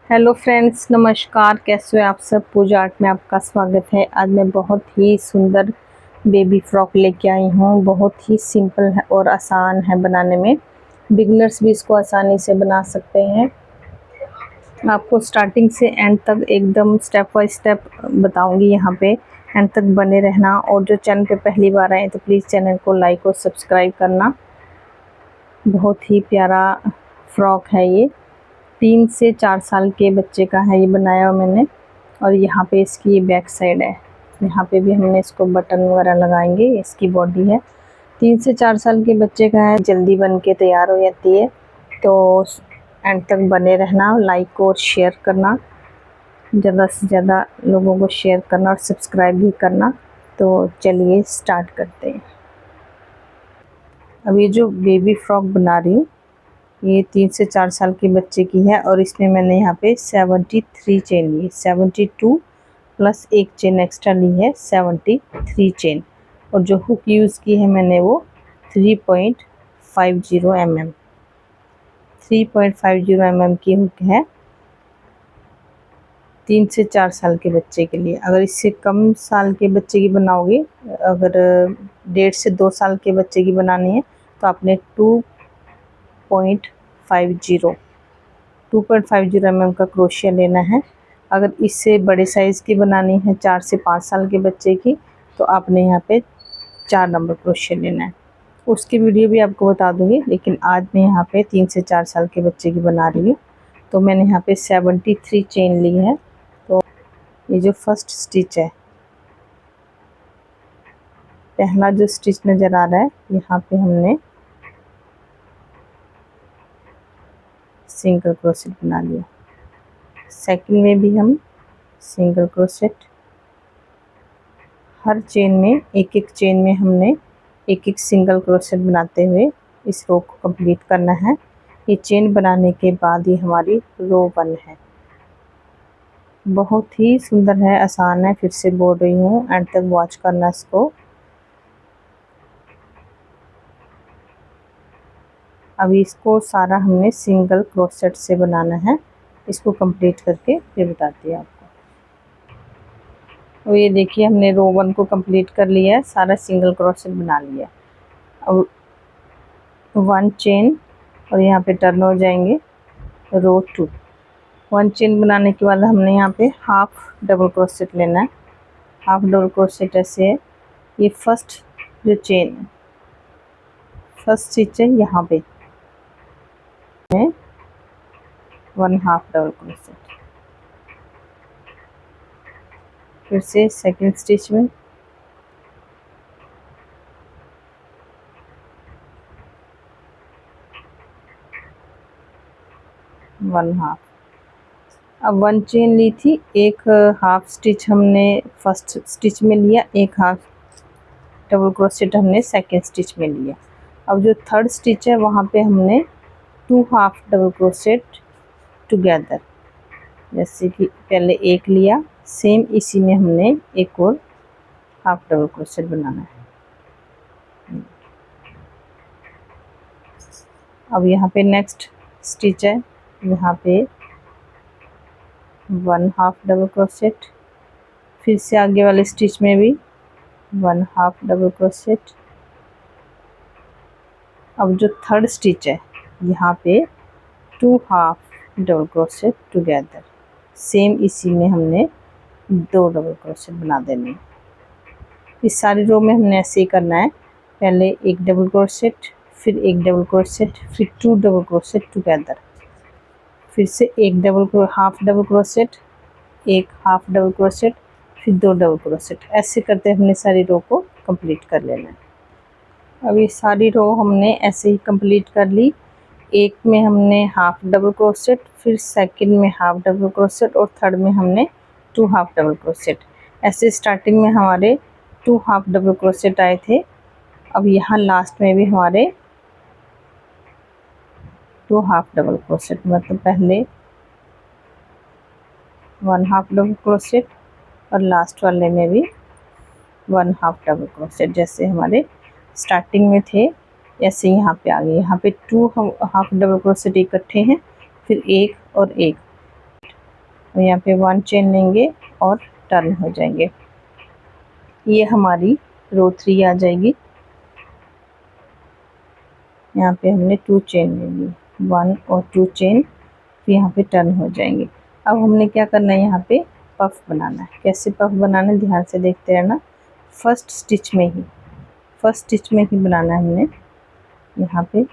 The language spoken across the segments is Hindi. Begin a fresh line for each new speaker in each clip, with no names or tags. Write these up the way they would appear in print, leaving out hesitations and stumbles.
हेलो फ्रेंड्स, नमस्कार। कैसे हो आप सब? पूजा आर्ट में आपका स्वागत है। आज मैं बहुत ही सुंदर बेबी फ्रॉक लेके आई हूँ। बहुत ही सिंपल है और आसान है बनाने में। बिगनर्स भी इसको आसानी से बना सकते हैं। आपको स्टार्टिंग से एंड तक एकदम स्टेप बाय स्टेप बताऊंगी। यहाँ पे एंड तक बने रहना। और जो चैनल पे पहली बार आए तो प्लीज़ चैनल को लाइक और सब्सक्राइब करना। बहुत ही प्यारा फ्रॉक है ये। 3 से 4 साल के बच्चे का है ये बनाया हुआ मैंने। और यहाँ पे इसकी ये बैक साइड है। यहाँ पे भी हमने इसको बटन वगैरह लगाएंगे। इसकी बॉडी है। 3 से 4 साल के बच्चे का है। जल्दी बन के तैयार हो जाती है। तो एंड तक बने रहना। लाइक और शेयर करना, ज़्यादा से ज़्यादा लोगों को शेयर करना और सब्सक्राइब भी करना। तो चलिए स्टार्ट करते हैं। अब ये जो बेबी फ्रॉक बना रही हूँ ये 3 से 4 साल के बच्चे की है। और इसमें मैंने यहाँ पे 73 चेन ली, 72 प्लस एक चेन एक्स्ट्रा ली है, 73 चेन। और जो हुक यूज़ की है मैंने वो 3.50 mm, 3.50 mm की हुक है 3 से 4 साल के बच्चे के लिए। अगर इससे कम साल के बच्चे की बनाओगे, अगर 1.5 से 2 साल के बच्चे की बनानी है तो आपने 2.50 mm का क्रोशिया लेना है। अगर इससे बड़े साइज़ की बनानी है 4 से 5 साल के बच्चे की तो आपने यहाँ पे 4 नंबर क्रोशिया लेना है। उसकी वीडियो भी आपको बता दूँगी, लेकिन आज मैं यहाँ पे 3 से 4 साल के बच्चे की बना रही हूँ। तो मैंने यहाँ पे 73 चेन ली है। तो ये जो फर्स्ट स्टिच है, पहला जो स्टिच नज़र आ रहा है यहाँ पे हमने सिंगल क्रोशेट बना लिया। सेकंड में भी हम सिंगल क्रोशेट। हर चेन में एक एक चेन में हमने एक एक सिंगल क्रोशेट बनाते हुए इस रो को कंप्लीट करना है। ये चेन बनाने के बाद ही हमारी रो 1 है। बहुत ही सुंदर है, आसान है। फिर से बोल रही हूँ, एंड तक वॉच करना इसको। अभी इसको सारा हमने सिंगल क्रोशेट से बनाना है। इसको कंप्लीट करके फिर बताती हूँ आपको। और ये देखिए हमने रो 1 को कंप्लीट कर लिया है, सारा सिंगल क्रोशेट बना लिया। अब 1 चेन और यहाँ पे टर्न हो जाएंगे रो 2। 1 चेन बनाने के बाद हमने यहाँ पे हाफ डबल क्रोशेट लेना है। हाफ डबल क्रोशेट ऐसे है। ये फर्स्ट जो चेन है, फर्स्ट स्टिच है, यहाँ पे है 1 हाफ डबल क्रोशेट। फिर से सेकंड स्टिच में 1 हाफ। अब 1 चेन ली थी, एक हाफ स्टिच हमने फर्स्ट स्टिच में लिया, एक हाफ डबल क्रोशेट हमने सेकंड स्टिच में लिया। अब जो थर्ड स्टिच है वहाँ पे हमने 2 हाफ डबल क्रोशेट टुगेदर, जैसे कि पहले एक लिया, सेम इसी में हमने एक और हाफ डबल क्रोशेट बनाना है। अब यहाँ पे नेक्स्ट स्टिच है, यहाँ पे 1 हाफ डबल क्रोशेट। फिर से आगे वाले स्टिच में भी 1 हाफ डबल क्रोशेट। अब जो थर्ड स्टिच है यहाँ पे 2 half double crochet together, same इसी में हमने 2 डबल क्रोशेट बना देने हैं। इस सारी रो में हमने ऐसे ही करना है। पहले एक डबल क्रोशेट, फिर एक डबल क्रोशेट, फिर 2 डबल क्रोशेट टुगेदर, फिर से एक हाफ डबल क्रोशेट, एक हाफ डबल क्रोशेट, फिर 2 डबल क्रोशेट। ऐसे करते हमने सारी रो को कंप्लीट कर लेना है। अब ये सारी रो हमने ऐसे ही कंप्लीट कर ली। एक में हमने हाफ डबल क्रोशेट, फिर सेकंड में हाफ डबल क्रोशेट और थर्ड में हमने 2 हाफ डबल क्रोशेट। ऐसे स्टार्टिंग में हमारे 2 हाफ डबल क्रोशेट आए थे। अब यहाँ लास्ट में भी हमारे 2 हाफ डबल क्रोशेट, मतलब पहले 1 हाफ डबल क्रोशेट और लास्ट वाले में भी 1 हाफ डबल क्रोशेट। जैसे हमारे स्टार्टिंग में थे ऐसे यहाँ पे आ गए। यहाँ पे 2 हाफ डबल क्रोशेट इकट्ठे हैं, फिर एक और एक, और यहाँ पे 1 चेन लेंगे और टर्न हो जाएंगे। ये हमारी रो 3 आ जाएगी। यहाँ पे हमने 2 चेन ले ली, 1 और 2 चेन, फिर यहाँ पे टर्न हो जाएंगे। अब हमने क्या करना है, यहाँ पे पफ बनाना है। कैसे पफ बनाना है ध्यान से देखते रहना। फर्स्ट स्टिच में ही बनाना है हमने। यहाँ पे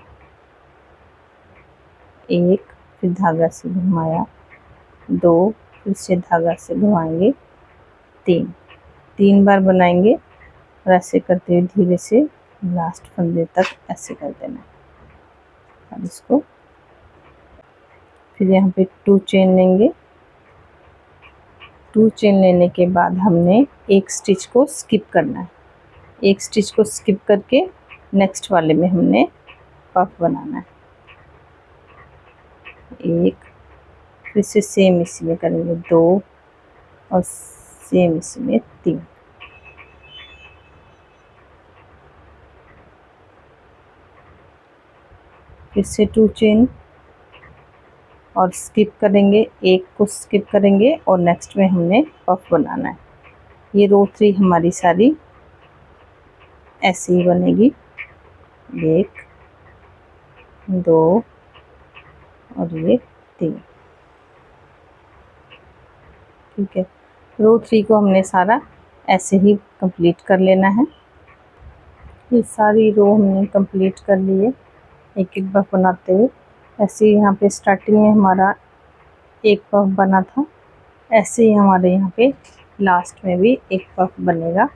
1, फिर धागा से घुमाया, 2, फिर से धागा से घुमाएंगे, 3 बार बनाएंगे और ऐसे करते हुए धीरे से लास्ट फंदे तक ऐसे कर देना है। और इसको फिर यहाँ पे 2 चेन लेंगे। 2 चेन लेने के बाद हमने एक स्टिच को स्किप करना है। एक स्टिच को स्किप करके नेक्स्ट वाले में हमने पफ बनाना है। 1, फिर से सेम इसी में करेंगे 2 और सेम इसी में 3। फिर से 2 चेन और स्किप करेंगे, एक को स्किप करेंगे और नेक्स्ट में हमने पफ बनाना है। ये रो 3 हमारी सारी ऐसे ही बनेगी। 1, 2 और ये 3। ठीक है, रो 3 को हमने सारा ऐसे ही कंप्लीट कर लेना है। ये सारी रो हमने कंप्लीट कर ली है एक एक पफ बनाते हुए। ऐसे ही यहाँ पे स्टार्टिंग में हमारा एक पफ बना था, ऐसे ही हमारे यहाँ पे लास्ट में भी एक पफ बनेगा।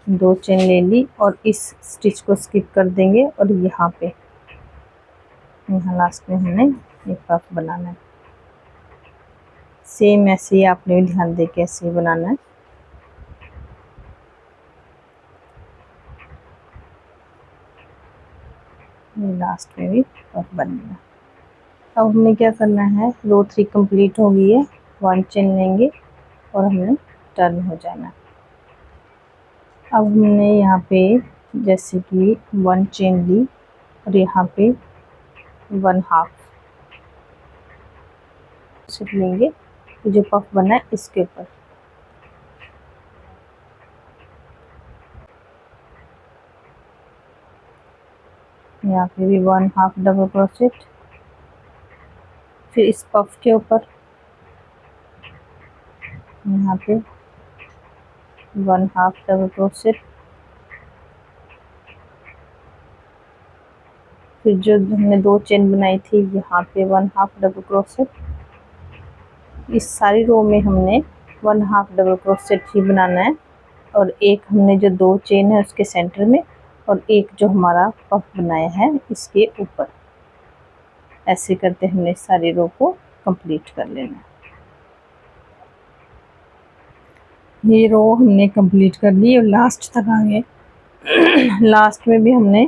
2 चेन ले ली और इस स्टिच को स्किप कर देंगे और यहाँ पे यहाँ लास्ट में हमने एक पफ बनाना है। सेम ऐसे ही आपने भी ध्यान दे के ऐसे ही बनाना है। लास्ट में भी पफ बनेगा। अब हमें क्या करना है, रो 3 कंप्लीट हो गई है। 1 चेन लेंगे और हमें टर्न हो जाना। अब हमने यहाँ पे जैसे कि 1 चेन ली और यहाँ पे 1/2 सिर्फ लेंगे, जो पफ बना है इसके ऊपर। यहाँ पे भी 1/2 डबल क्रोचेट, फिर इस पफ के ऊपर यहाँ पे 1/2 डबल क्रोचेट, फिर जो हमने 2 चेन बनाई थी यहाँ पे 1/2 डबल क्रोचेट। इस सारी रो में हमने 1/2 डबल क्रोचेट ही बनाना है और एक हमने जो 2 चेन है उसके सेंटर में और एक जो हमारा पफ बनाया है इसके ऊपर। ऐसे करते हमने सारी रो को कंप्लीट कर लेना है। ये रो हमने कंप्लीट कर ली और लास्ट तक आ गए। लास्ट में भी हमने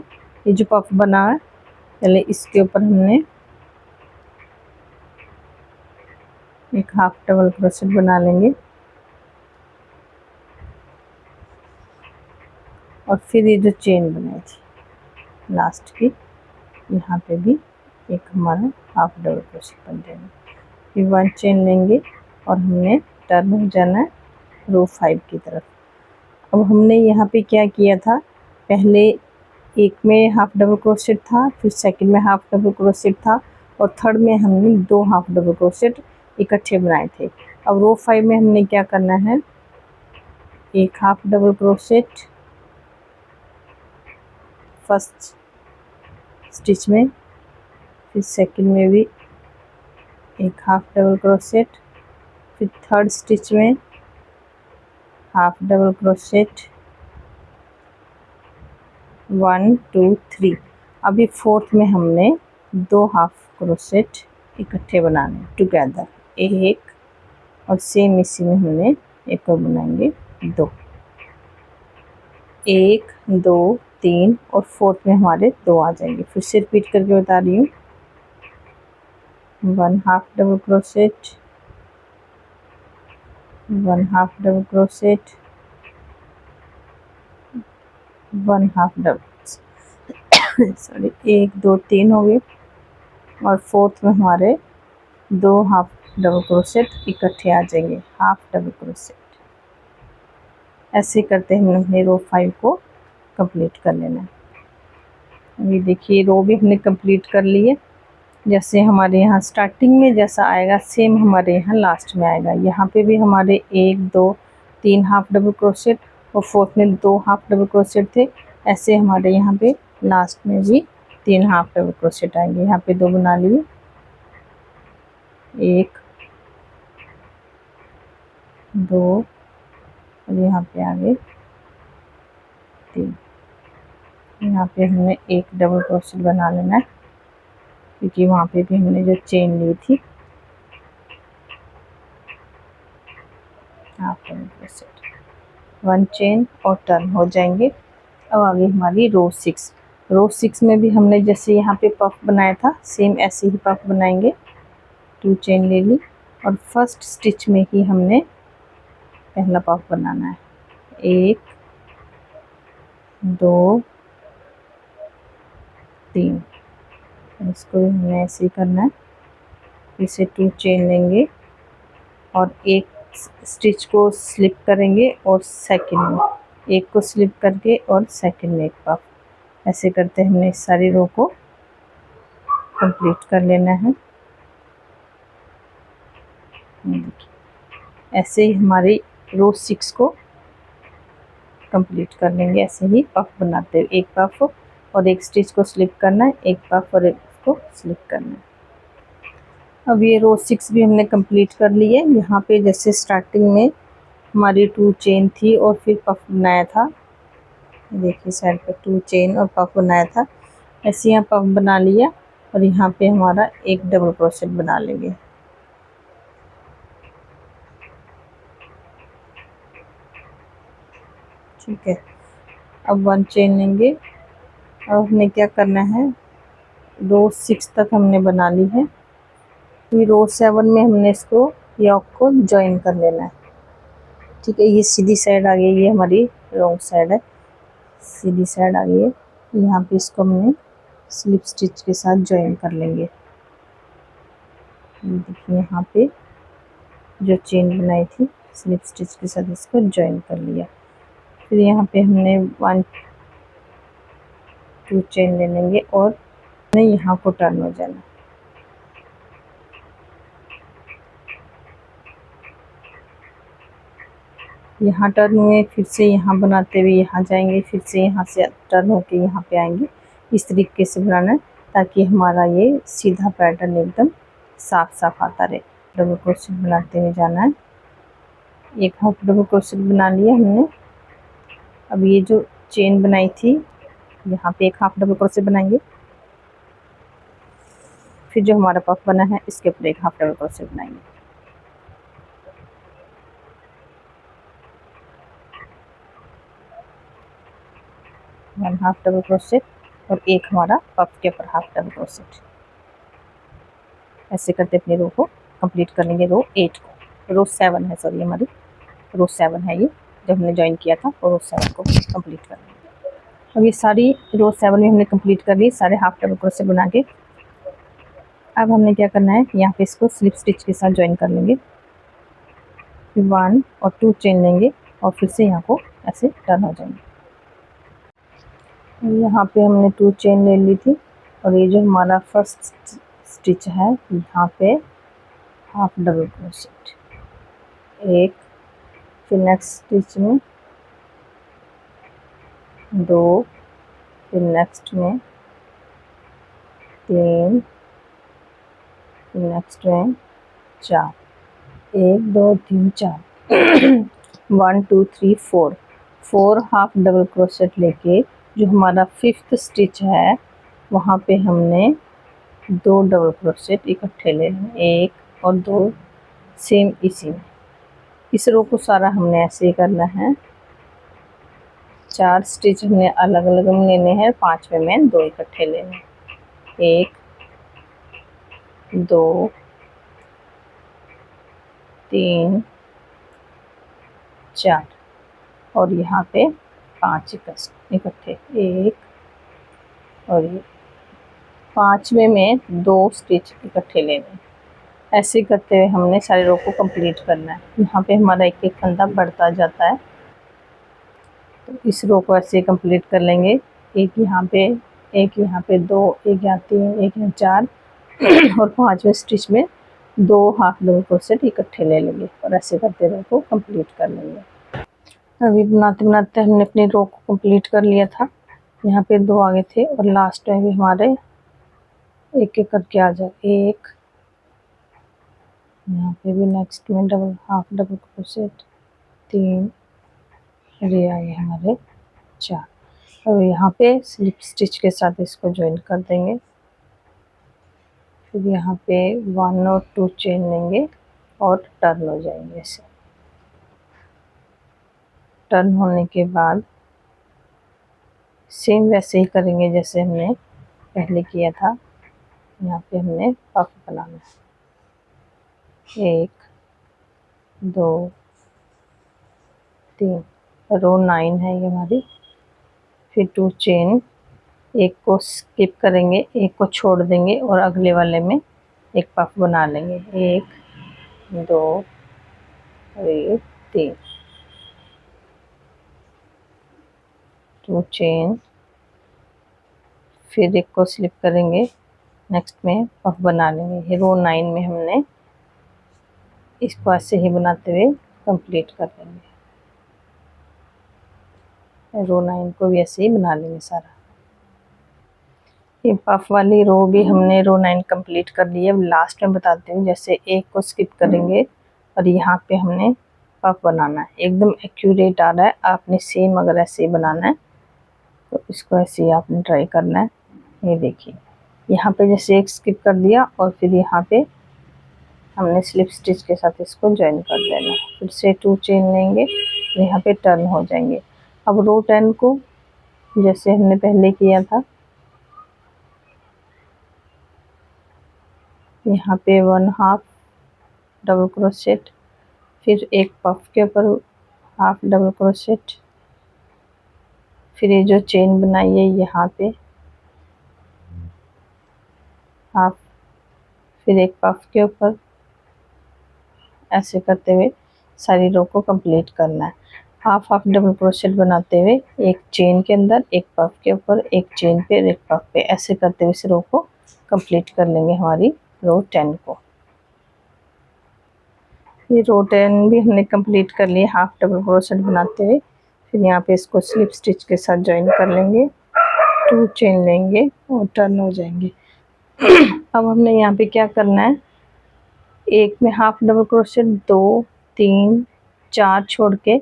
ये जो पफ बना है, पहले इसके ऊपर हमने एक 1/2 डबल क्रोचेट बना लेंगे और फिर ये जो चेन बनाई थी लास्ट की, यहाँ पे भी एक हमारा 1/2 डबल क्रोचेट बन जाएगा। फिर 1 चेन लेंगे और हमने टर्न हो जाना है रो 5 की तरफ। अब हमने यहाँ पे क्या किया था, पहले एक में 1/2 डबल क्रोचेट था, फिर सेकंड में 1/2 डबल क्रोचेट था और थर्ड में हमने 2 1/2 डबल क्रोचेट इकट्ठे बनाए थे। अब रो 5 में हमने क्या करना है, एक 1/2 डबल क्रोचेट फर्स्ट स्टिच में, फिर सेकंड में भी एक 1/2 डबल क्रोचेट, फिर थर्ड स्टिच में 1/2 डबल क्रोचेट, 1 2 3। अभी फोर्थ में हमने 2 1/2 क्रोचेट इकट्ठे बनाने टुगेदर, एक और सेम इसी में हमने एक और बनाएंगे 2, 1 2 3 और फोर्थ में हमारे 2 आ जाएंगे। फिर से रिपीट करके बता रही हूँ, 1/2 double crochet, 1/2 double crochet, 1/2 double sorry 1 2 3 हो गए और फोर्थ में हमारे 2 1/2 डबल क्रोशेट इकट्ठे आ जाएंगे, हाफ डबल क्रोशेट। ऐसे करते हैं हमने रो 5 को कंप्लीट कर लेना है। ये देखिए रो भी हमने कंप्लीट कर लिए। जैसे हमारे यहाँ स्टार्टिंग में जैसा आएगा सेम हमारे यहाँ लास्ट में आएगा। यहाँ पे भी हमारे 1 2 3 हाफ डबल क्रोशेट और फोर्थ में 2 हाफ डबल क्रोशेट थे। ऐसे हमारे यहाँ पे लास्ट में भी 3 हाफ डबल क्रोशेट आएंगे। यहाँ पे 2 बना लिए, 1 2 और यहाँ पे आगे 3। यहाँ पे हमने एक डबल क्रोशेट बना लेना है, क्योंकि वहाँ पे भी हमने जो चेन ली थी हाफ डबल क्रोशेट, 1 चेन और टर्न हो जाएंगे। अब आगे हमारी रो 6। रो 6 में भी हमने जैसे यहाँ पे पफ बनाया था सेम ऐसे ही पफ बनाएंगे। 2 चेन ले ली और फर्स्ट स्टिच में ही हमने पहला पफ बनाना है। 1 2 3, इसको भी हमने ऐसे ही करना है। इसे 2 चेन लेंगे और एक स्टिच को स्लिप करेंगे और सेकंड में एक को स्लिप करके और सेकंड में एक पफ। ऐसे करते हमने इस सारी रो को कंप्लीट कर लेना है। ऐसे ही हमारी रो 6 को कंप्लीट कर लेंगे। ऐसे ही पफ बनाते हुए एक पफ और एक स्टिच को स्लिप करना है, एक पफ और एक को स्लिप करना है। अब ये रो 6 भी हमने कंप्लीट कर ली है। यहाँ पे जैसे स्टार्टिंग में हमारी 2 चेन थी और फिर पफ बनाया था, देखिए साइड पे 2 चेन और पफ बनाया था। ऐसे यहाँ पफ बना लिया और यहाँ पे हमारा एक डबल क्रोशेट बना लेंगे। ठीक है, अब 1 चेन लेंगे। अब हमें क्या करना है, रो 6 तक हमने बना ली है। फिर रो 7 में हमने इसको यॉक को ज्वाइन कर लेना है। ठीक है, ये सीधी साइड आ गई, ये हमारी रॉन्ग साइड है, सीधी साइड आ गई है। यहाँ पे इसको हमने स्लिप स्टिच के साथ ज्वाइन कर लेंगे। देखिए यहाँ पे जो चेन बनाई थी स्लिप स्टिच के साथ इसको ज्वाइन कर लिया। फिर यहाँ पे हमने 1 2 चेन ले लेंगे और यहाँ को टर्न हो जाना। यहाँ टर्न हुए, फिर से यहाँ बनाते हुए यहाँ जाएंगे, फिर से यहाँ से टर्न होके यहाँ पे आएंगे। इस तरीके से बनाना है ताकि हमारा ये सीधा पैटर्न एकदम साफ साफ आता रहे। डबल क्रोशेट बनाते हुए जाना है। एक हाफ डबल क्रोशेट बना लिया हमने। अब ये जो चेन बनाई थी यहाँ पे एक हाफ डबल क्रोशेट बनाएंगे, फिर जो हमारा पफ बना है इसके ऊपर एक हाफ डबल क्रोशेट बनाएंगे। वन हाफ डबल क्रोशेट और एक हमारा पफ के ऊपर हाफ डबल क्रोशेट। ऐसे करते अपनी रो को कंप्लीट कर लेंगे। रो 8 को, रो 7 है, सॉरी हमारी रो 7 है, ये जो हमने ज्वाइन किया था और रो 7 को कंप्लीट कर लेंगे। अब ये सारी रो 7 में हमने कंप्लीट कर ली सारे हाफ डबल क्रोशेट बना के। अब हमने क्या करना है, यहाँ पे इसको स्लिप स्टिच के साथ ज्वाइन कर लेंगे। 1 और 2 चेन लेंगे और फिर से यहाँ को ऐसे टर्न हो जाएंगे। यहाँ पे हमने 2 चेन ले ली थी और ये जो हमारा फर्स्ट स्टिच है यहाँ पे हाफ डबल क्रोशेट, एक, फिर नेक्स्ट स्टिच में 2, फिर नेक्स्ट में 3, फिर नेक्स्ट में 4, 1 2 3 4 1 2 3 4 4 हाफ डबल क्रोशेट लेके जो हमारा 5th स्टिच है वहाँ पे हमने 2 डबल क्रोशेट इकट्ठे लेने, 1 और 2 सेम इसी में। इस रो को सारा हमने ऐसे ही करना है। 4 स्टिच हमने अलग अलग में लेने हैं, 5वें में 2 इकट्ठे लेने, 1 2 3 4 और यहाँ पे 5 इकट्ठे, 1 और 5वें में 2 स्टिच इकट्ठे लेने, ऐसे करते हुए हमने सारे रो को कंप्लीट करना है। यहाँ पे हमारा एक एक फंदा बढ़ता जाता है। तो इस रो को ऐसे कंप्लीट कर लेंगे। एक यहाँ पे, एक यहाँ पे 2, एक यहाँ 3, एक यहाँ 4 और 5वें स्टिच में 2 हाफ डबल क्रोशेट इकट्ठे ले लेंगे और ऐसे करते रो को कंप्लीट कर लेंगे। अभी बनाते बनाते हमने अपनी रो को कंप्लीट कर लिया था। यहाँ पे 2 आगे थे और लास्ट में भी हमारे एक एक करके आ जाए। एक, यहाँ पे भी नेक्स्ट में डबल हाफ डबल क्रोशेट 3 और ये आगे हमारे 4। और यहाँ पे स्लिप स्टिच के साथ इसको ज्वाइन कर देंगे। फिर यहाँ पे 1 और 2 चेन लेंगे और टर्न हो जाएंगे। ऐसे टर्न होने के बाद सेम वैसे ही करेंगे जैसे हमने पहले किया था। यहाँ पे हमने पफ बनाना है। 1 2 3, रो 9 है ये हमारी। फिर 2 चेन, एक को स्किप करेंगे, एक को छोड़ देंगे और अगले वाले में एक पफ बना लेंगे। 1 2 और 3, 2 चेन, फिर एक को स्लिप करेंगे, नेक्स्ट में पफ बना लेंगे। ये रो 9 में हमने इसको ऐसे ही बनाते हुए कंप्लीट कर लेंगे। रो 9 को भी ऐसे ही बना लेंगे सारा। ये पफ वाली रो भी हमने रो 9 कंप्लीट कर ली है। अब लास्ट में बताती हूँ। जैसे एक को स्किप करेंगे और यहाँ पे हमने पफ बनाना है। एकदम एक्यूरेट आ रहा है। आपने सेम अगर ऐसे ही बनाना है तो इसको ऐसे ही आपने ट्राई करना है। ये देखिए, यहाँ पे जैसे एक स्किप कर दिया और फिर यहाँ पे हमने स्लिप स्टिच के साथ इसको ज्वाइन कर देना। फिर से 2 चेन लेंगे, यहाँ पे टर्न हो जाएंगे। अब रो 10 को जैसे हमने पहले किया था, यहाँ पे 1 हाफ डबल क्रोशेट, फिर एक पफ के ऊपर हाफ डबल क्रोशेट, फिर ये जो चेन बनाई है यहाँ पे हाफ, फिर एक पफ के ऊपर, ऐसे करते हुए सारी रो को कंप्लीट करना है। हाफ हाफ डबल क्रोशेट बनाते हुए एक चेन के अंदर, एक पफ के ऊपर, एक चेन पे और एक पफ पे, ऐसे करते हुए इस रो को कंप्लीट कर लेंगे हमारी रो 10 को। ये रो 10 भी हमने कंप्लीट कर लिया हाफ डबल क्रोशेट बनाते हुए। फिर यहाँ पे इसको स्लिप स्टिच के साथ ज्वाइन कर लेंगे, 2 चेन लेंगे और टर्न हो जाएंगे। अब हमने यहाँ पे क्या करना है, एक में हाफ डबल क्रोशेट, 2 3 4 छोड़ के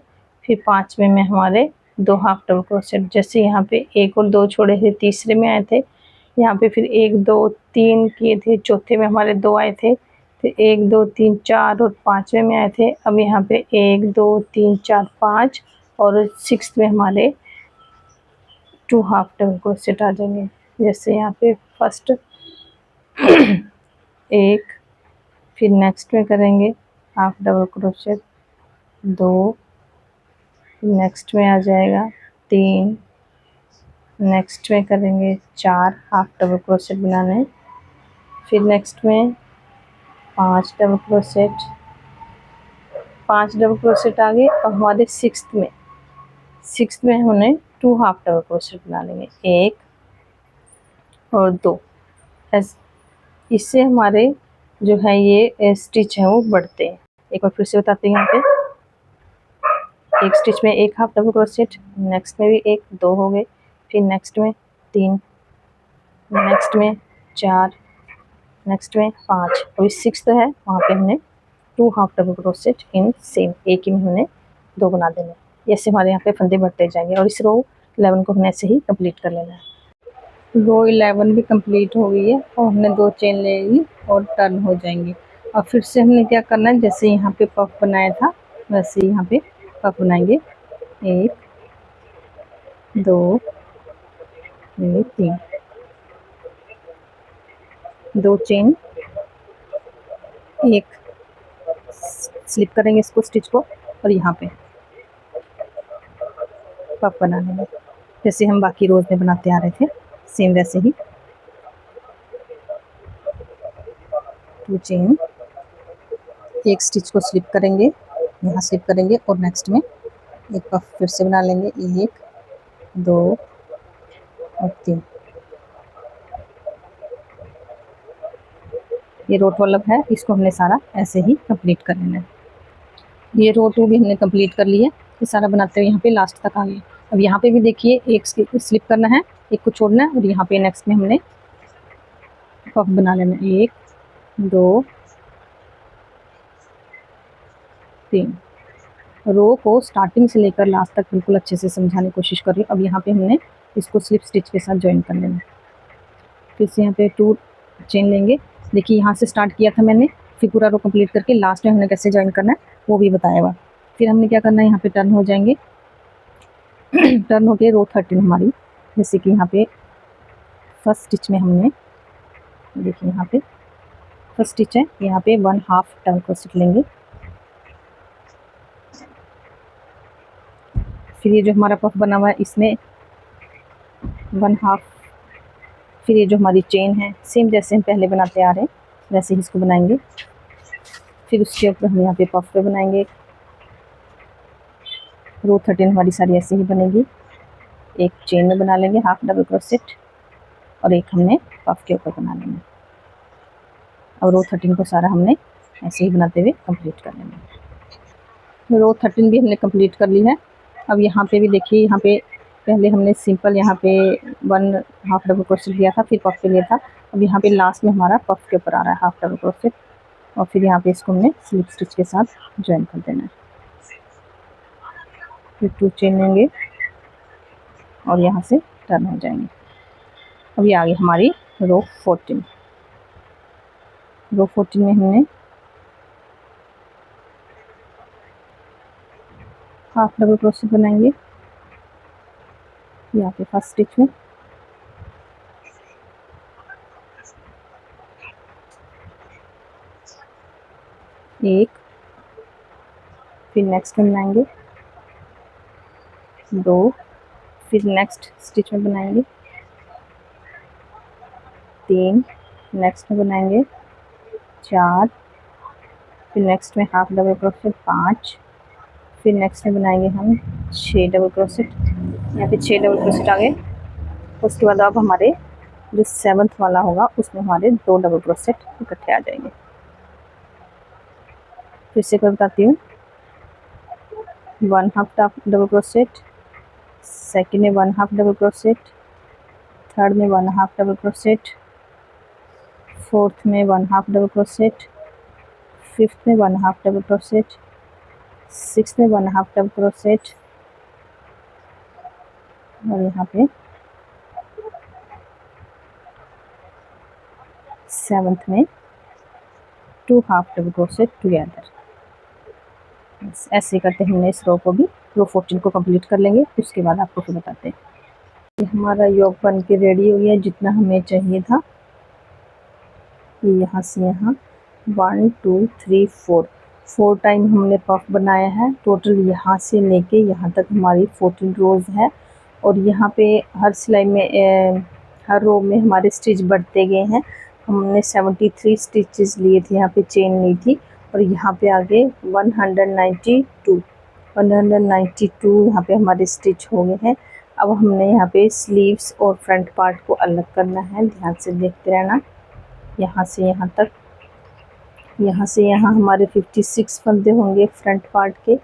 फिर 5वें में हमारे 2 हाफ डबल क्रोशेट। जैसे यहाँ पे 1 और 2 छोड़े थे, तीसरे में आए थे। यहाँ पे फिर 1 2 3 किए थे, चौथे में हमारे 2 आए थे। फिर 1 2 3 4 और 5वें में आए थे। अब यहाँ पे 1 2 3 4 5 और 6 में हमारे 2 हाफ डबल क्रोशेट आ जाएंगे। जैसे यहाँ पे फर्स्ट एक, फिर नेक्स्ट में करेंगे हाफ डबल क्रोशेट 2, नेक्स्ट में आ जाएगा 3, नेक्स्ट में करेंगे 4 हाफ डबल क्रोशेट बनाने, फिर नेक्स्ट में 5 डबल क्रोशेट, 5 डबल क्रोशेट आ गए। और हमारे सिक्स्थ में हमने 2 हाफ डबल क्रोशेट बना लेंगे, 1 और 2। इससे हमारे जो है ये स्टिच है वो बढ़ते हैं। एक बार फिर से बताते हैं। यहाँ पे एक स्टिच में एक हाफ डबल क्रोशेट, नेक्स्ट में भी 1 2 हो गए, फिर नेक्स्ट में 3, नेक्स्ट में 4, नेक्स्ट में 5, अभी 6 है, वहाँ पे हमने 2 half double crochet in same एक ही में हमने 2 बना देने। ऐसे हमारे यहाँ पे फंदे बढ़ते जाएंगे और इस रो 11 को हमने ऐसे ही कंप्लीट कर लेना है। रो 11 भी कंप्लीट हो गई है और हमने 2 चेन ले ली और टर्न हो जाएंगे। और फिर से हमने क्या करना है, जैसे यहाँ पे पफ बनाया था वैसे ही यहाँ पे पफ बनाएंगे। 1 2 3, 2 चेन, एक स्लिप करेंगे इसको स्टिच को और यहाँ पे पफ बना लेंगे जैसे हम बाकी रोज में बनाते आ रहे थे, सेम वैसे ही 2 चेन, एक स्टिच को स्लिप करेंगे, यहाँ स्लिप करेंगे और नेक्स्ट में एक पफ फिर से बना लेंगे। 1 2 और 3। ये रो 12 है, इसको हमने सारा ऐसे ही कंप्लीट कर लेना है। ये रो 2 भी हमने कंप्लीट कर ली है। ये सारा बनाते हुए यहाँ पे लास्ट तक आ गए। अब यहाँ पे भी देखिए एक स्लिप करना है, एक को छोड़ना है और यहाँ पे नेक्स्ट में हमने पफ बना लेना है। 1 2 3। रो को स्टार्टिंग से लेकर लास्ट तक बिल्कुल अच्छे से समझाने की कोशिश कर रही हूँ। अब यहाँ पे हमने इसको स्लिप स्टिच के साथ ज्वाइन कर लेना है। फिर से यहाँ पे 2 चेन लेंगे। देखिए यहाँ से स्टार्ट किया था मैंने, फिर पूरा रो कंप्लीट करके लास्ट में हमने कैसे ज्वाइन करना है वो भी बताया हुआ। फिर हमने क्या करना है, यहाँ पे टर्न हो जाएंगे। टर्न होके रो 13 हमारी, जैसे कि यहाँ पे फर्स्ट स्टिच में हमने देखिए यहाँ पे फर्स्ट स्टिच है, यहाँ पे 1/2 टर्न क्रोशेट लेंगे। फिर ये जो हमारा पफ बना हुआ है इसमें 1/2, फिर ये जो हमारी चेन है सेम जैसे हम पहले बनाते आ रहे हैं वैसे ही इसको बनाएंगे। फिर उसके ऊपर हम यहाँ पे पफ पे बनाएंगे। रो 13 हमारी सारी ऐसे ही बनेगी। एक चेन में बना लेंगे हाफ डबल क्रोशेट और एक हमने पफ के ऊपर बना लेंगे। अब रो 13 को सारा हमने ऐसे ही बनाते हुए कंप्लीट कर लेंगे। रो 13 भी हमने कंप्लीट कर ली है। अब यहाँ पे भी देखिए, यहाँ पे पहले हमने सिंपल यहाँ पे 1/2 डबल क्रोशेट लिया था, फिर पफ पे लिया था। अब यहाँ पे लास्ट में हमारा पफ के ऊपर आ रहा है हाफ डबल क्रोशेट और फिर यहाँ पे इसको हमने स्लिप स्टिच के साथ ज्वाइन कर देना है। फिर 2 चेन लेंगे और यहाँ से टर्न हो जाएंगे। अब ये आ गई हमारी रो 14। रो 14 में हमने हाफ डबल क्रोशेट बनाएंगे यहाँ पे फर्स्ट स्टिच में। एक, फिर नेक्स्ट में बनाएंगे 2, फिर नेक्स्ट स्टिच में बनाएंगे 3, नेक्स्ट में बनाएंगे 4, फिर नेक्स्ट में हाफ डबल क्रोशेट 5, फिर नेक्स्ट में बनाएंगे हम 6 डबल क्रोशेट। यहाँ पे 6 डबल क्रोशेट आ गए। उसके बाद अब हमारे जो 7th वाला होगा उसमें हमारे 2 डबल क्रोशेट इकट्ठे आ जाएंगे। फिर से मैं बताती हूँ, 1/2 डबल क्रोशेट, सेकेंड में 1/2 डबल क्रोशेट, थर्ड में 1/2 डबल क्रोशेट, फोर्थ में 1/2 डबल क्रोशेट, फिफ्थ में 1/2 डबल क्रोशेट, सिक्स्थ में 1/2 डबल क्रोशेट और यहाँ पे 7th में 2 हाफ डबल क्रोशेट टुगेदर। ऐसे करते हमने इस रो को भी, रो 14 को कंप्लीट कर लेंगे। उसके बाद आपको फिर बताते हैं। ये हमारा योग बन के रेडी हो गया जितना हमें चाहिए था। यहाँ से यहाँ 1 2 3 4 टाइम हमने पफ बनाया है। टोटल यहाँ से लेके यहाँ तक हमारी 14 रोज़ है और यहाँ पे हर सिलाई में हर रो में हमारे स्टिच बढ़ते गए हैं। हमने 73 स्टिचेस लिए थे, यहाँ पे चेन ली थी और यहाँ पे आगे 192 यहाँ पे हमारे स्टिच हो गए हैं। अब हमने यहाँ पे स्लीव्स और फ्रंट पार्ट को अलग करना है, ध्यान से देखते रहना। यहाँ से यहाँ तक, यहाँ से यहाँ हमारे 56 फंदे होंगे फ्रंट पार्ट के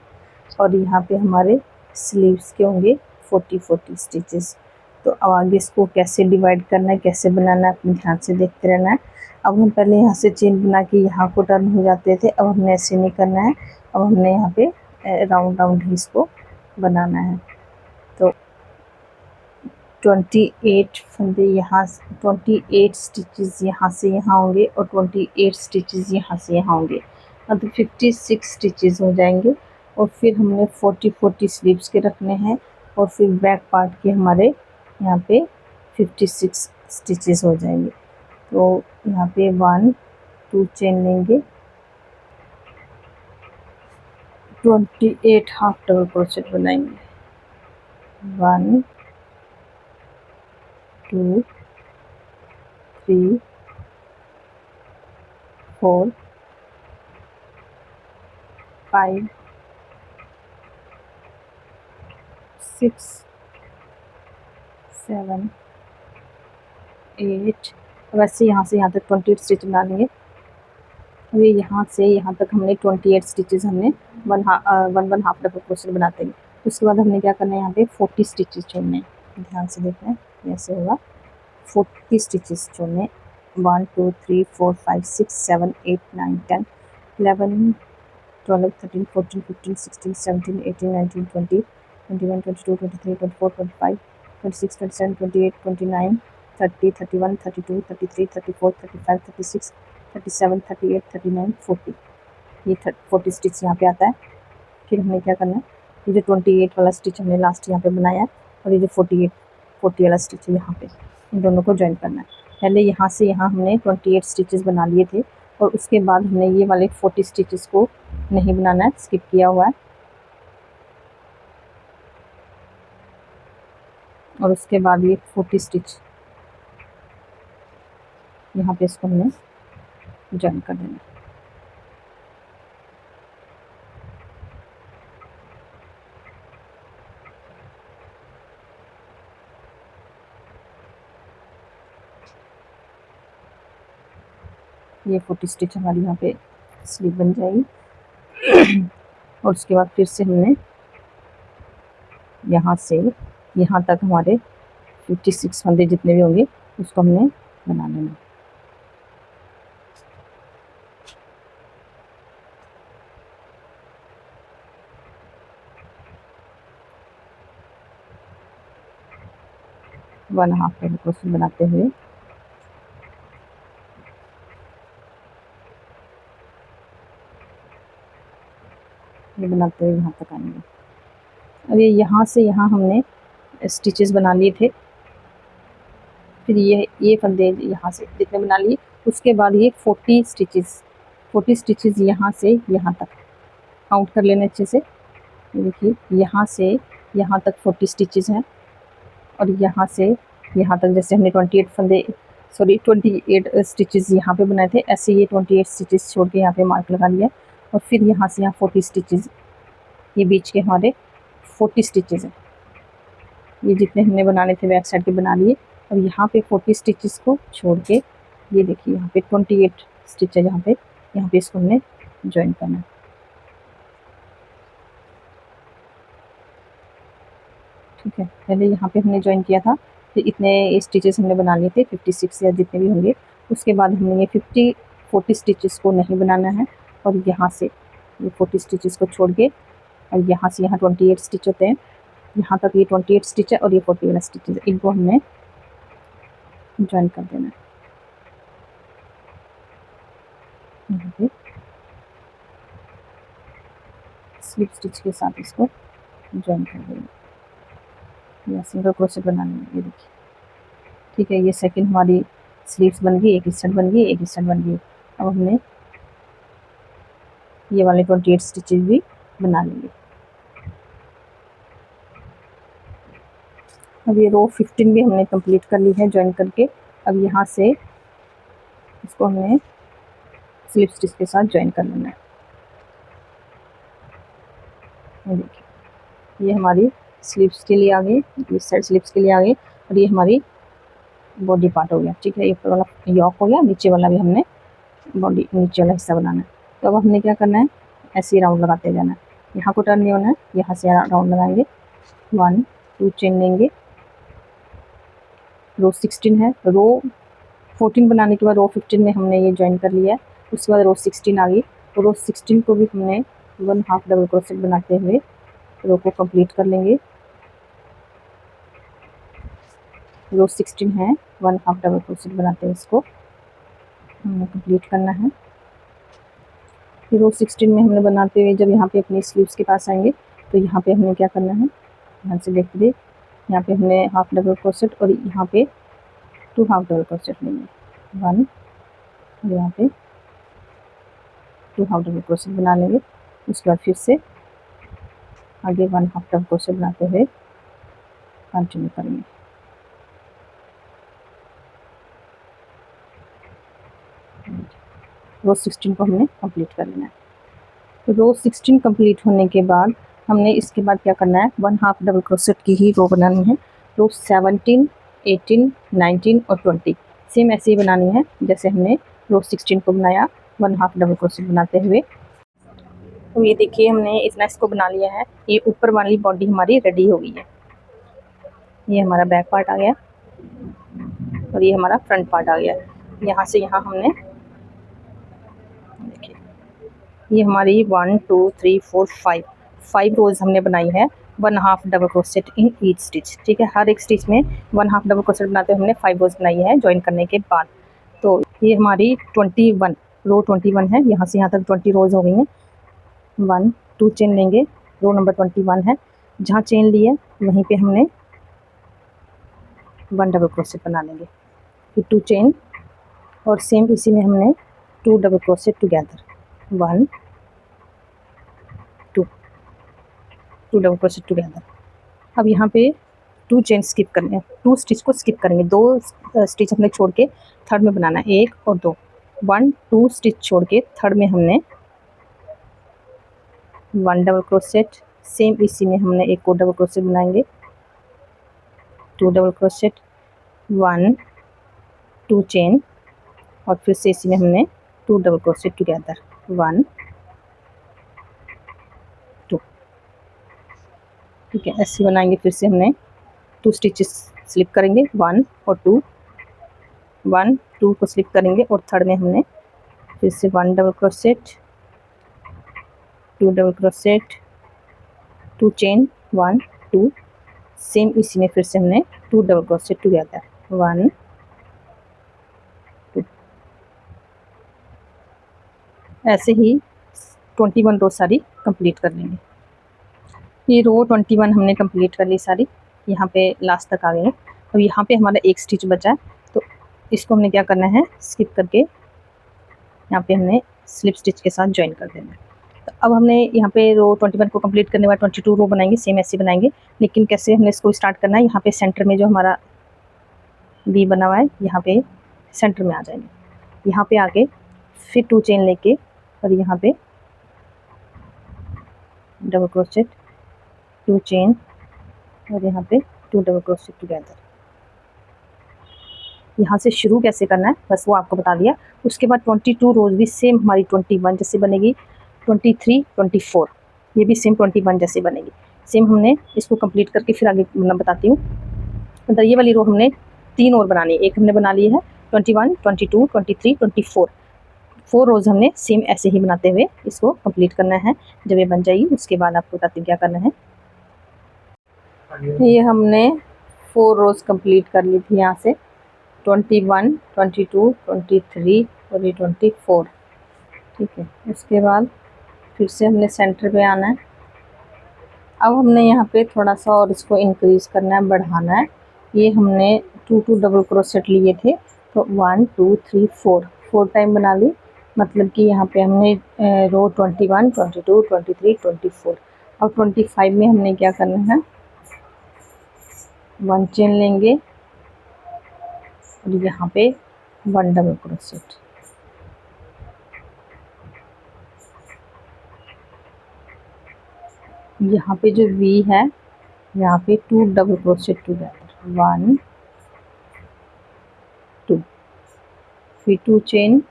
और यहाँ पे हमारे स्लीव्स के होंगे 40 स्टिचेस। तो अब आगे इसको कैसे डिवाइड करना है, कैसे बनाना है, अपने ध्यान से देखते रहना है। अब हम पहले यहाँ से चेन बना के यहाँ को टर्न हो जाते थे, अब हमने ऐसे नहीं करना है। अब हमने यहाँ पे राउंड ही इसको बनाना है। तो 28 फंदे यहाँ, 28 स्टिचेस यहाँ से यहाँ होंगे और 28 स्टिचेस यहाँ से यहाँ होंगे, मतलब 56 स्टिचेस हो जाएंगे। और फिर हमने 40 स्लीव्स के रखने हैं और फिर बैक पार्ट के हमारे यहाँ पे 56 स्टिचेस हो जाएंगे। तो यहाँ पे 1 2 चेन लेंगे, 28 हाफ डबल क्रोशेट बनाएंगे, 1 2 3 4 5 6 7 8। वैसे यहाँ से यहाँ तक 28 स्टिच बना लेंगे। अभी यहाँ से यहाँ तक हमने 28 स्टिचेस हमने वन हाफ डबल क्रोशेट बनाते हैं। उसके बाद हमने क्या करना है, यहाँ पे 40 स्टिचेस छोड़ने हैं। ध्यान से देखना है, ऐसे होगा 40 स्टिचेस छोड़ने। 1 2 3 4 5 6 7 8 9 10 11 12 13 14 15 16 17 18 19 20 21 22 23 24 25 26 27 28 29 30 31 32 33 34 35 36 37 38 39 40। ये 40 स्टिच यहाँ पे आता है। फिर हमें क्या करना है, ये जो 28 वाला स्टिच हमने लास्ट यहाँ पे बनाया है और ये जो 40 वाला स्टिच है यहाँ पे, इन दोनों को ज्वाइन करना है। पहले यहाँ से यहाँ हमने 28 स्टिचेस बना लिए थे और उसके बाद हमने ये वाले 40 स्टिचेस को नहीं बनाना है, स्किप किया हुआ है। और उसके बाद ये 40 स्टिच यहाँ पे इसको हमने ज्वाइन कर देना है। ये 40 स्टिच हमारी यहाँ पे स्लीव बन जाएगी। और उसके बाद फिर से हमने यहाँ से यहाँ तक हमारे 56 फंदे जितने भी होंगे उसको हमने बना लेना। वन हाफ डबल क्रोशेट बनाते हुए ये बनाते हुए यहाँ तक आएंगे। अब यहाँ से यहाँ हमने स्टिचेस बना लिए थे। फिर ये फंदे यहाँ से जितने बना लिए, उसके बाद ये 40 स्टिचेस यहाँ से यहाँ तक काउंट कर लेने अच्छे से। देखिए यहाँ से यहाँ तक 40 स्टिचेस हैं और यहाँ से यहाँ तक जैसे हमने 28 स्टिचेस यहाँ पे बनाए थे, ऐसे ये 28 स्टिचेस छोड़ के यहाँ पे मार्क लगा लिया। और फिर यहाँ से यहाँ 40 स्टिचेस, ये बीच के हमारे 40 स्टिचेस हैं। ये जितने हमने बनाने थे बैक साइड के बना लिए। और यहाँ पे 40 स्टिचेस को छोड़ के ये देखिए यहाँ पे 28 स्टिच है, यहाँ पे इसको हमने ज्वाइन करना है। ठीक है, पहले यहाँ पे हमने ज्वाइन किया था, फिर इतने स्टिचेस हमने बना लिए थे 56 या जितने भी होंगे। उसके बाद हमने ये 40 स्टिचेस को नहीं बनाना है और यहाँ से ये 40 स्टिचेस को छोड़ के और यहाँ से यहाँ 28 स्टिच होते हैं, यहाँ तक ये 28 स्टिच है और ये 40 वाला स्टिच है, इनको हमने ज्वाइन कर देना है। यहाँ पे स्लिप स्टिच के साथ इसको ज्वाइन कर देंगे या सिंगल क्रोशेट बनाना है। ये देखिए, ठीक है, ये सेकंड हमारी स्लीव्स बन गई, एक स्टड बन गई, एक स्टड बन गई। अब हमने ये वाले 28 स्टिचेस भी बना लेंगे। अब ये रो 15 भी हमने कंप्लीट कर ली है ज्वाइन करके। अब यहाँ से इसको हमने स्लिप स्टिच के साथ ज्वाइन कर लेना है। ये देखिए, ये हमारी स्लीव्स के लिए आ गई, ये साइड स्लीव्स के लिए आ गई और ये हमारी बॉडी पार्ट हो गया। ठीक है, ऊपर वाला यॉक हो गया, नीचे वाला भी हमने बॉडी नीचे वाला हिस्सा बनाना है। तो अब हमने क्या करना है, ऐसे ही राउंड लगाते जाना है। यहाँ को टर्न नहीं होना है, यहाँ से राउंड लगाएंगे, 1 2 चेन लेंगे। रो 16 है, रो 14 बनाने के बाद रो 15 में हमने ये ज्वाइन कर लिया है। उसके बाद रो 16 आ गई, तो रो 16 को भी हमने 1 हाफ डबल क्रोशेट बनाते हुए रो को कंप्लीट कर लेंगे। रो 16 है, 1 हाफ डबल क्रोशेट बनाते हुए इसको हमें कंप्लीट करना है। फिर रो 16 में हमने बनाते हुए जब यहाँ पे अपनी स्लीव्स के पास आएंगे तो यहाँ पे हमें क्या करना है, ध्यान से देखिए, यहाँ पे हमने हाफ डबल क्रोशेट और यहाँ पे 2 हाफ डबल क्रोशेट लेंगे, 1 और यहाँ पे 2 हाफ डबल क्रोशेट बना लेंगे। उसके बाद फिर से आगे 1 हाफ डबल क्रोशेट बनाते हुए कंटिन्यू करेंगे। रो 16 को हमने कंप्लीट कर लेना है। रो 16 कंप्लीट होने के बाद हमने इसके बाद क्या करना है, 1/2 डबल क्रोशेट की ही रो बनानी है। रो 17, 18, 19 और 20 सेम ऐसे ही बनानी है जैसे हमने रो 16 को बनाया 1/2 डबल क्रोशेट बनाते हुए। तो ये देखिए हमने इतना इसको बना लिया है। ये ऊपर वाली बॉडी हमारी रेडी हो गई है। ये हमारा बैक पार्ट आ गया और ये हमारा फ्रंट पार्ट आ गया। यहाँ से यहाँ हमने देखिए ये हमारी 1 2 3 4 5 रोज हमने बनाई है 1/2 double crochet in each stitch. ठीक है, हर एक स्टिच में 1/2 डबल क्रोशेट बनाते हुए हमने 5 रोज बनाई है ज्वाइन करने के बाद। तो ये हमारी 21 रो 21 है। यहाँ से यहाँ तक 20 रोज हो गई हैं। 1 2 चेन लेंगे, रो नंबर 21 है। जहाँ चेन ली है वहीं पे हमने 1 डबल क्रोशेट बना लेंगे, फिर 2 चेन और सेम इसी में हमने 2 double crochet together, 1 2 2 double crochet together. अब यहाँ पे 2 चेन स्किप करने हैं, 2 स्टिच को स्किप करेंगे, 2 स्टिच हमने छोड़ के थर्ड में बनाना है, 1 और 2। 1 2 स्टिच छोड़ के थर्ड में हमने 1 डबल क्रोशेट, सेम इसी में हमने एक और डबल क्रोशेट बनाएंगे, 2 डबल क्रोशेट, 1 2 चेन और फिर से इसी में हमने 2 डबल क्रोशेट टुगेदर, 1 2। ठीक है, ऐसे बनाएंगे। फिर से हमने 2 स्टिचेस स्लिप करेंगे, 1 और 2, 1 2 को स्लिप करेंगे और थर्ड में हमने फिर से 1 double crochet, 2 double crochet, 2 chain, 1 2, same इसी में फिर से हमने 2 डबल क्रोशेट टुगेदर, 1 2। ऐसे ही 21 रो सारी कंप्लीट कर लेंगे। ये रो 21 हमने कंप्लीट कर ली सारी, यहाँ पे लास्ट तक आ गए हैं। अब यहाँ पे हमारा एक स्टिच बचा है, तो इसको हमने क्या करना है, स्किप करके यहाँ पे हमने स्लिप स्टिच के साथ ज्वाइन कर देना है। तो अब हमने यहाँ पे रो 21 को कंप्लीट करने के बाद 22 रो बनाएंगे, सेम ऐसे बनाएंगे। लेकिन कैसे हमने इसको स्टार्ट करना है, यहाँ पे सेंटर में जो हमारा वी बना हुआ है यहाँ पे सेंटर में आ जाएंगे। यहाँ पे आके फिर 2 चेन लेके और यहाँ पे डबल क्रोशेट, 2 चेन और यहाँ पे 2 डबल क्रोशेट टुगेदर। यहाँ से शुरू कैसे करना है बस वो आपको बता दिया। उसके बाद 22 रोज भी सेम हमारी 21 जैसे बनेगी, 23 24 ये भी सेम 21 जैसे बनेगी। सेम हमने इसको कंप्लीट करके फिर आगे मैं बताती हूँ। मतलब ये वाली रो हमने 3 और बनानी है, एक हमने बना ली है 21 22 23 24, 4 रोज हमने सेम ऐसे ही बनाते हुए इसको कंप्लीट करना है। जब ये बन जाएगी उसके बाद आपको बताती हूँ क्या करना है। ये हमने 4 रोज कंप्लीट कर ली थी, यहाँ से 21 22 23 और ये 24। ठीक है, उसके बाद फिर से हमने सेंटर पे आना है। अब हमने यहाँ पे थोड़ा सा और इसको इंक्रीज करना है, बढ़ाना है। ये हमने 2 डबल क्रोशेट लिए थे, तो 1 2 3 4 टाइम बना ली। मतलब कि यहाँ पे हमने रो 21 22 23 24। अब 25 में हमने क्या करना है, 1 चेन लेंगे और यहाँ पे 1 डबल क्रोशेट, यहाँ पे जो वी है यहाँ पे 2 डबल क्रोशेट टुगेदर, 1 2, फिर 2 चेन।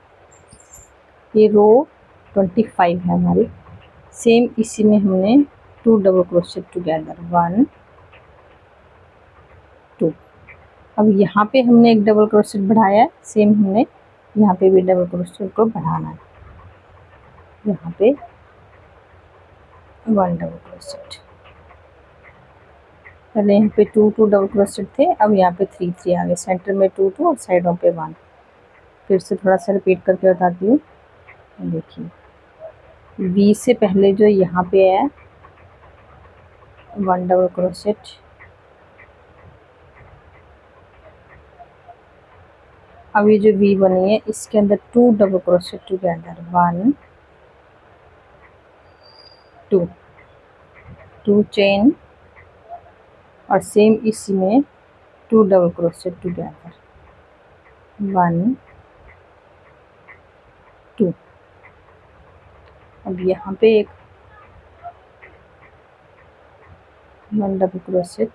ये रो 25 है हमारी, सेम इसी में हमने 2 डबल क्रोशेट टुगेदर, 1 2। अब यहाँ पे हमने एक डबल क्रोशेट बढ़ाया है, सेम हमने यहाँ पे भी डबल क्रोशेट को बढ़ाना है। यहाँ पे 1 डबल क्रोशेट, पहले यहाँ पे 2 डबल क्रोशेट थे, अब यहाँ पे 3 आ गए। सेंटर में 2 और साइडों पे 1। फिर से थोड़ा सा रिपीट करके बताती हूँ। देखिए वी से पहले जो यहाँ पे है 1 डबल क्रोशेट, अब ये जो वी बनी है इसके अंदर 2 डबल क्रोशेट टुगेदर, 1 2, 2 चेन और सेम इसी में 2 डबल क्रोशेट टुगेदर, 1 2। अब यहाँ पे एक 1 डबल क्रोशेट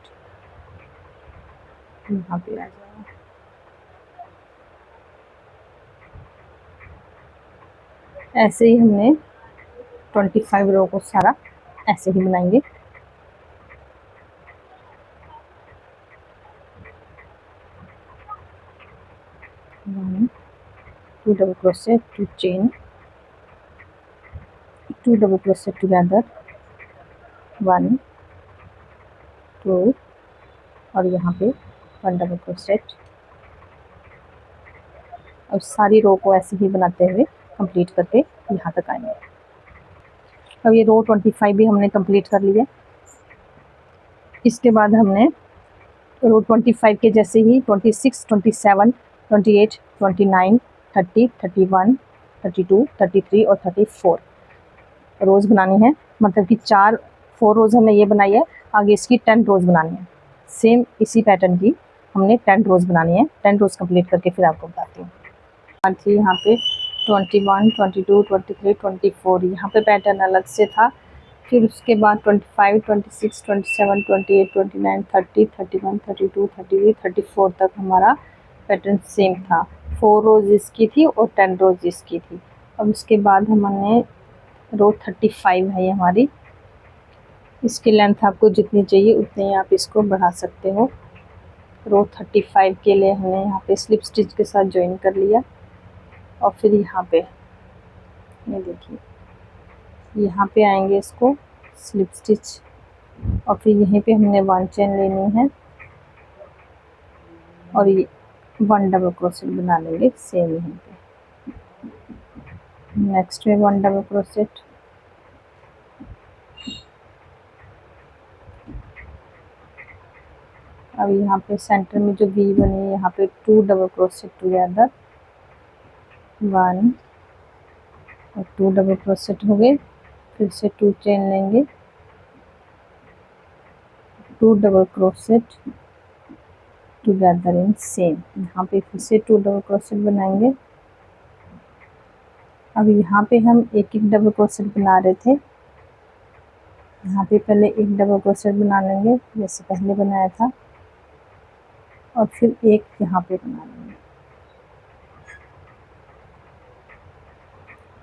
यहाँ पे आ जाएगा। ऐसे ही हमने 25 रो को सारा ऐसे ही बनाएंगे। 1 2 double crochet, 2 chain, 2 double crochet together, 1 2 और यहाँ पे 1 डबल क्रोशेट। और सारी रो को ऐसे ही बनाते हुए कंप्लीट करके यहाँ तक आएंगे। अब ये रो 25 भी हमने कंप्लीट कर लिया। इसके बाद हमने रो 25 के जैसे ही 26, 27, 28, 29, 30, 31, 32, 33 और 34 रोज़ बनानी है। मतलब कि 4 रोज़ हमने ये बनाई है, आगे इसकी 10 रोज़ बनानी है। सेम इसी पैटर्न की हमने 10 रोज़ बनानी है। 10 रोज़ कंप्लीट करके फिर आपको बताती हूँ। थी यहाँ पे 21, 22, 23, 24 यहाँ पे पैटर्न अलग से था। फिर उसके बाद 25, 26, 27, 28, 29, 30, 31, 32, 33, 34 तक हमारा पैटर्न सेम था। 4 रोज़ इसकी थी और 10 रोज़ इसकी थी। अब उसके बाद हमने रो 35 है ये हमारी। इसकी लेंथ आपको जितनी चाहिए उतनी आप इसको बढ़ा सकते हो। रो 35 के लिए हमने यहाँ पे स्लिप स्टिच के साथ ज्वाइन कर लिया। और फिर यहाँ पे ये देखिए, यहाँ पे आएंगे इसको स्लिप स्टिच और फिर यहीं पे हमने 1 चेन लेनी है और ये 1 डबल क्रोशेट बना लेंगे सेम यहीं पे। नेक्स्ट में 1 डबल क्रोशेट, अब यहाँ पे सेंटर में जो वी बनी है यहाँ पे 2 डबल क्रोशेट टुगेदर, 1 और 2 डबल क्रोशेट हो गए। फिर से 2 चेन लेंगे, 2 double crochet together in same. यहाँ पे फिर से 2 डबल क्रोशेट बनाएंगे। अब यहाँ पे हम एक डबल क्रोशेट बना रहे थे, यहाँ पे पहले एक डबल क्रोशेट बना लेंगे जैसे पहले बनाया था और फिर एक यहाँ पे बना लेंगे।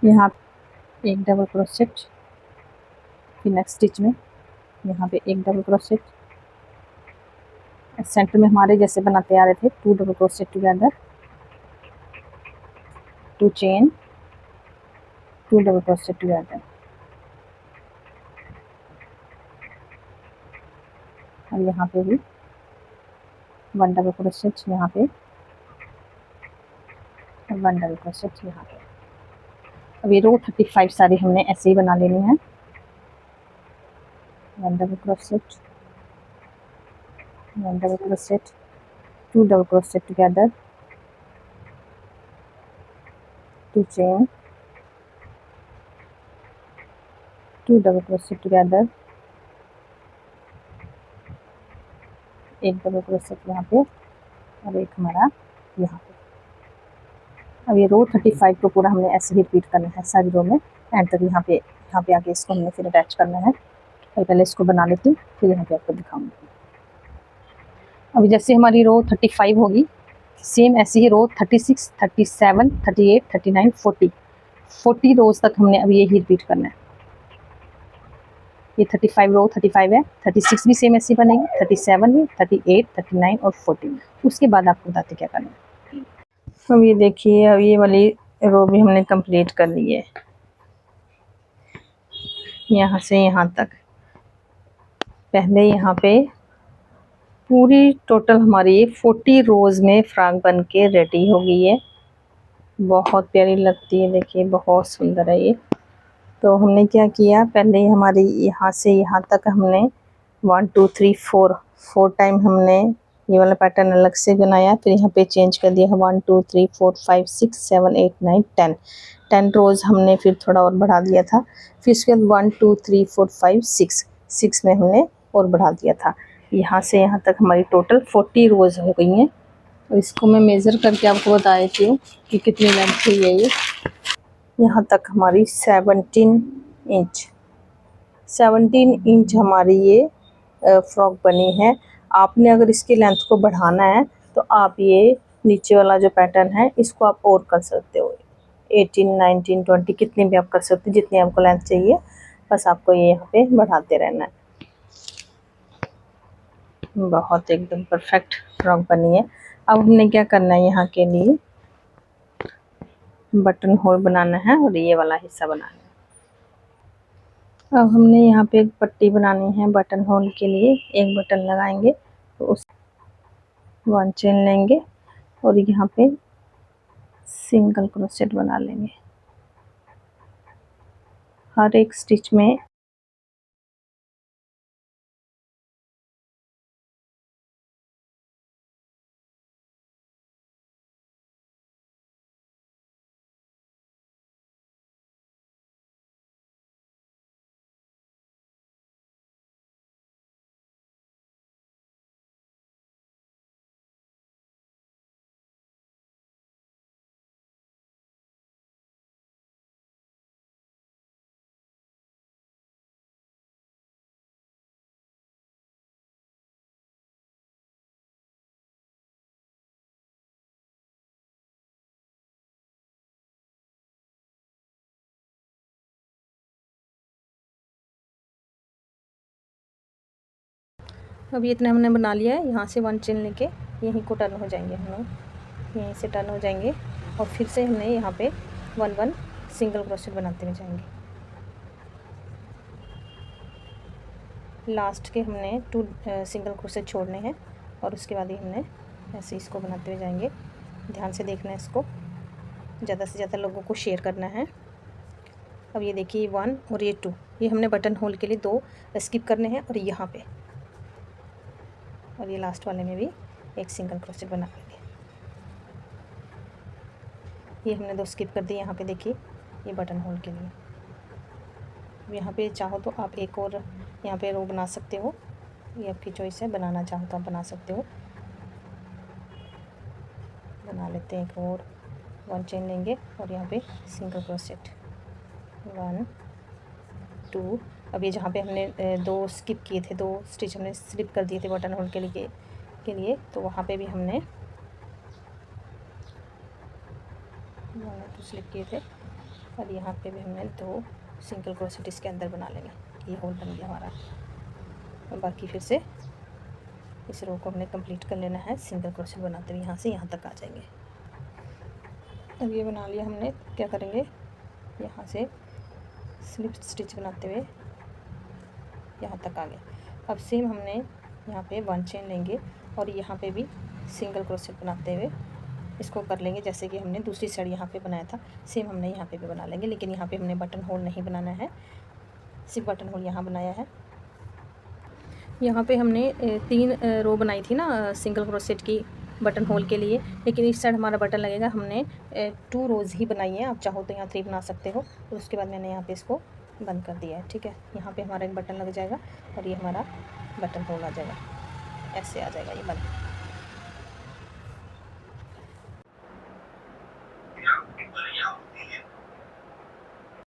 यहाँ एक डबल क्रोशेट, फिर नेक्स्ट स्टिच में यहाँ पे एक डबल क्रोशेट। सेंटर में हमारे जैसे बनाते आ रहे थे 2 double crochet together, 2 chain, 2 double crochet together. और यहाँ पे भी 1 डबल क्रोशेट यहाँ पे, 1 डबल क्रोशेट यहाँ पे। अब ये रो 35 सारी हमने ऐसे ही बना लेनी है। 1 double crochet, 1 double crochet, 2 double crochet together, 2 chain, 2 double crochet together, एक डबल क्रोशेट यहाँ पे और एक हमारा यहाँ पे। अब ये रो 35 को पूरा हमने ऐसे ही रिपीट करना है सारी रो में एंड तक। यहाँ पे आके इसको हमने फिर अटैच करना है। तो पहले इसको बना लेती हूँ फिर यहाँ पे आपको दिखाऊंगी। अभी जैसे हमारी रो 35 होगी सेम ऐसे ही रो 36, 37, 38, 39, 40 रोज तक हमने अब ये ही रिपीट करना है। ये 35 रो 35 है, 36 भी सेम ऐसी बनेगी, 37 भी, 38, 39 और 40। उसके बाद आपको बताते क्या करना है। अब ये देखिए, अब ये वाली रो भी हमने कंप्लीट कर ली है यहाँ से यहाँ तक। पहले यहाँ पे पूरी टोटल हमारी 40 रोज में फ्रॉक बन के रेडी हो गई है। बहुत प्यारी लगती है, देखिए बहुत सुंदर है ये। तो हमने क्या किया, पहले हमारी यहाँ से यहाँ तक हमने 1 2 3 4 टाइम हमने ये वाला पैटर्न अलग से बनाया। फिर यहाँ पे चेंज कर दिया 1 2 3 4 5 6 7 8 9 10 रोज हमने फिर थोड़ा और बढ़ा दिया था। फिर इसके बाद 1 2 3 4 5 6 में हमने और बढ़ा दिया था। यहाँ से यहाँ तक हमारी टोटल 40 रोज हो गई हैं। तो इसको मैं मेज़र करके आपको बता देती हूँ कि कितनी लेंथ हुई है ये। यहाँ तक हमारी 17 इंच 17 इंच हमारी ये फ्रॉक बनी है। आपने अगर इसकी लेंथ को बढ़ाना है तो आप ये नीचे वाला जो पैटर्न है इसको आप और कर सकते हो, 18, 19, 20 कितनी भी आप कर सकते हो, जितनी आपको लेंथ चाहिए। बस आपको ये यहाँ पे बढ़ाते रहना है। बहुत एकदम परफेक्ट फ्रॉक बनी है। अब हमने क्या करना है, यहाँ के लिए बटन होल बनाना है और ये वाला हिस्सा बनाना है। अब हमने यहाँ पे एक पट्टी बनानी है बटन होल के लिए। एक बटन लगाएंगे तो उस 1 चेन लेंगे और यहाँ पे सिंगल क्रोशेट बना लेंगे हर एक स्टिच में। अब ये इतना हमने बना लिया है। यहाँ से 1 चेन लेके यहीं को टर्न हो जाएंगे, हम लोग यहीं से टर्न हो जाएंगे और फिर से हमने यहाँ पे 1 सिंगल क्रोशेट बनाते हुए जाएंगे। लास्ट के हमने 2 सिंगल क्रोशेट छोड़ने हैं और उसके बाद ही हमने ऐसे इसको बनाते हुए जाएंगे। ध्यान से देखना है इसको, ज़्यादा से ज़्यादा लोगों को शेयर करना है। अब ये देखिए 1 और ये 2, ये हमने बटन होल के लिए 2 स्किप करने हैं और यहाँ पे और ये लास्ट वाले में भी एक सिंगल क्रोशेट बना लेंगे। ये हमने 2 स्किप कर दिए। यहाँ पे देखिए ये बटन होल के लिए। यहाँ पे चाहो तो आप एक और यहाँ पे रो बना सकते हो, ये आपकी चॉइस है। बनाना चाहो तो आप बना सकते हो। बना लेते हैं एक और। 1 चेन लेंगे और यहाँ पे सिंगल क्रोशेट 1 2। अब ये जहाँ पे हमने 2 स्किप किए थे, 2 स्टिच हमने स्लिप कर दिए थे बटन होल के लिए तो वहाँ पे भी हमने 1 2 स्लिप किए थे और यहाँ पे भी हमने 2 सिंगल क्रोशेट इसके अंदर बना लेंगे। ये होल बन गया हमारा। और बाकी फिर से इस रो को हमने कंप्लीट कर लेना है सिंगल क्रोशेट बनाते हुए यहाँ से यहाँ तक आ जाएंगे। अब ये बना लिया हमने, क्या करेंगे यहाँ से स्लिप स्टिच बनाते हुए यहाँ तक आ गए। अब सेम हमने यहाँ पे 1 चेन लेंगे और यहाँ पे भी सिंगल क्रोशेट बनाते हुए इसको कर लेंगे, जैसे कि हमने दूसरी साइड यहाँ पे बनाया था सेम हमने यहाँ पे भी बना लेंगे। लेकिन यहाँ पे हमने बटन होल नहीं बनाना है, सिर्फ बटन होल यहाँ बनाया है। यहाँ पे हमने 3 रो बनाई थी ना सिंगल क्रोशेट की बटन होल के लिए, लेकिन इस साइड हमारा बटन लगेगा। हमने 2 रोज़ ही बनाई है। आप चाहो तो यहाँ 3 बना सकते हो। और उसके बाद मैंने यहाँ पे इसको बंद कर दिया है। ठीक है, यहाँ पे हमारा एक बटन लग जाएगा और ये हमारा बटन होल आ जाएगा, ऐसे आ जाएगा ये बंद।